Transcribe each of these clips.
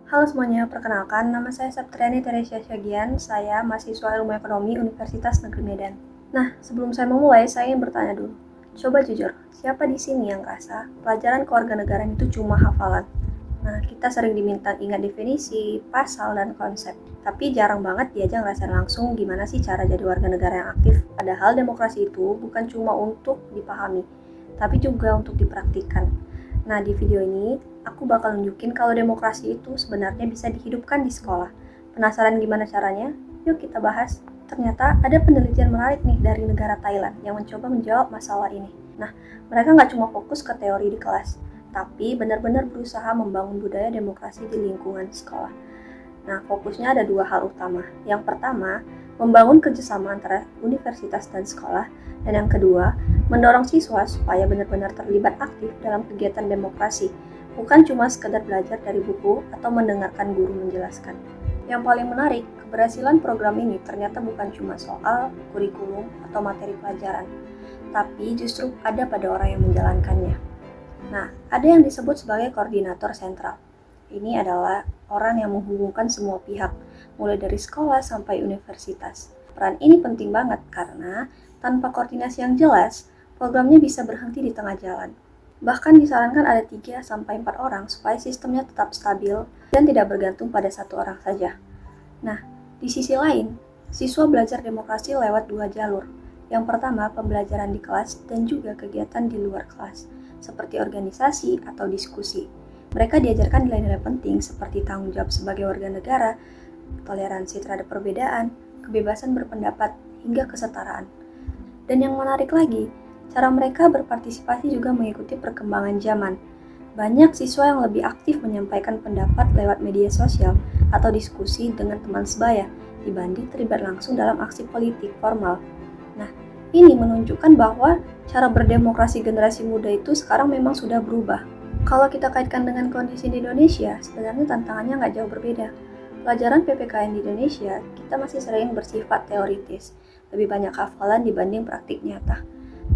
Halo semuanya, perkenalkan nama saya Septriani Teresia Syagian, saya mahasiswa Ilmu Ekonomi Universitas Negeri Medan. Nah, sebelum saya memulai, saya ingin bertanya dulu. Coba jujur, siapa di sini yang rasa pelajaran kewarganegaraan itu cuma hafalan? Nah, kita sering diminta ingat definisi, pasal, dan konsep. Tapi jarang banget diajak ngerasain langsung gimana sih cara jadi warga negara yang aktif. Padahal demokrasi itu bukan cuma untuk dipahami, tapi juga untuk dipraktikkan. Nah, di video ini, aku bakal nunjukin kalau demokrasi itu sebenarnya bisa dihidupkan di sekolah. Penasaran gimana caranya? Yuk kita bahas. Ternyata ada penelitian menarik nih dari negara Thailand yang mencoba menjawab masalah ini. Nah, mereka nggak cuma fokus ke teori di kelas, tapi benar-benar berusaha membangun budaya demokrasi di lingkungan sekolah. Nah, fokusnya ada dua hal utama. Yang pertama, membangun kerjasama antara universitas dan sekolah. Dan yang kedua, mendorong siswa supaya benar-benar terlibat aktif dalam kegiatan demokrasi, bukan cuma sekedar belajar dari buku atau mendengarkan guru menjelaskan. Yang paling menarik, keberhasilan program ini ternyata bukan cuma soal kurikulum atau materi pelajaran, tapi justru ada pada orang yang menjalankannya. Nah, ada yang disebut sebagai koordinator sentral. Ini adalah orang yang menghubungkan semua pihak, mulai dari sekolah sampai universitas. Peran ini penting banget karena tanpa koordinasi yang jelas, programnya bisa berhenti di tengah jalan. Bahkan disarankan ada 3-4 orang supaya sistemnya tetap stabil dan tidak bergantung pada satu orang saja. Nah, di sisi lain, siswa belajar demokrasi lewat dua jalur. Yang pertama, pembelajaran di kelas dan juga kegiatan di luar kelas, seperti organisasi atau diskusi. Mereka diajarkan nilai-nilai penting seperti tanggung jawab sebagai warga negara, toleransi terhadap perbedaan, kebebasan berpendapat, hingga kesetaraan. Dan yang menarik lagi, cara mereka berpartisipasi juga mengikuti perkembangan zaman. Banyak siswa yang lebih aktif menyampaikan pendapat lewat media sosial atau diskusi dengan teman sebaya dibanding terlibat langsung dalam aksi politik formal. Nah, ini menunjukkan bahwa cara berdemokrasi generasi muda itu sekarang memang sudah berubah. Kalau kita kaitkan dengan kondisi di Indonesia, sebenarnya tantangannya nggak jauh berbeda. Pelajaran PPKN di Indonesia, kita masih sering bersifat teoritis, lebih banyak hafalan dibanding praktik nyata.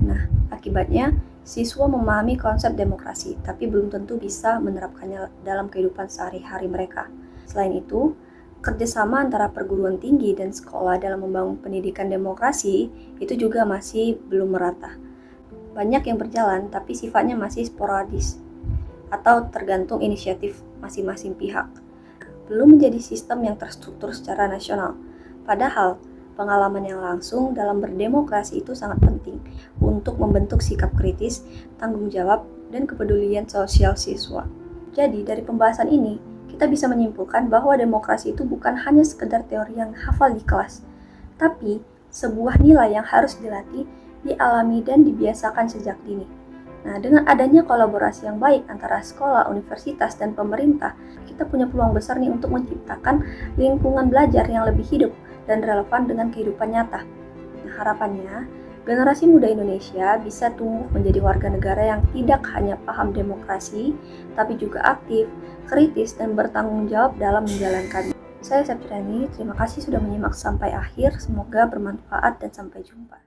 Nah, akibatnya, siswa memahami konsep demokrasi, tapi belum tentu bisa menerapkannya dalam kehidupan sehari-hari mereka. Selain itu, kerjasama antara perguruan tinggi dan sekolah dalam membangun pendidikan demokrasi itu juga masih belum merata. Banyak yang berjalan, tapi sifatnya masih sporadis atau tergantung inisiatif masing-masing pihak. Belum menjadi sistem yang terstruktur secara nasional. Padahal, pengalaman yang langsung dalam berdemokrasi itu sangat penting untuk membentuk sikap kritis, tanggung jawab, dan kepedulian sosial siswa. Jadi, dari pembahasan ini, kita bisa menyimpulkan bahwa demokrasi itu bukan hanya sekedar teori yang hafal di kelas, tapi sebuah nilai yang harus dilatih, dialami, dan dibiasakan sejak dini. Nah, dengan adanya kolaborasi yang baik antara sekolah, universitas, dan pemerintah, kita punya peluang besar nih untuk menciptakan lingkungan belajar yang lebih hidup dan relevan dengan kehidupan nyata. Nah, harapannya, generasi muda Indonesia bisa tumbuh menjadi warga negara yang tidak hanya paham demokrasi, tapi juga aktif, kritis, dan bertanggung jawab dalam menjalankannya. Saya Septriani, terima kasih sudah menyimak sampai akhir, semoga bermanfaat dan sampai jumpa.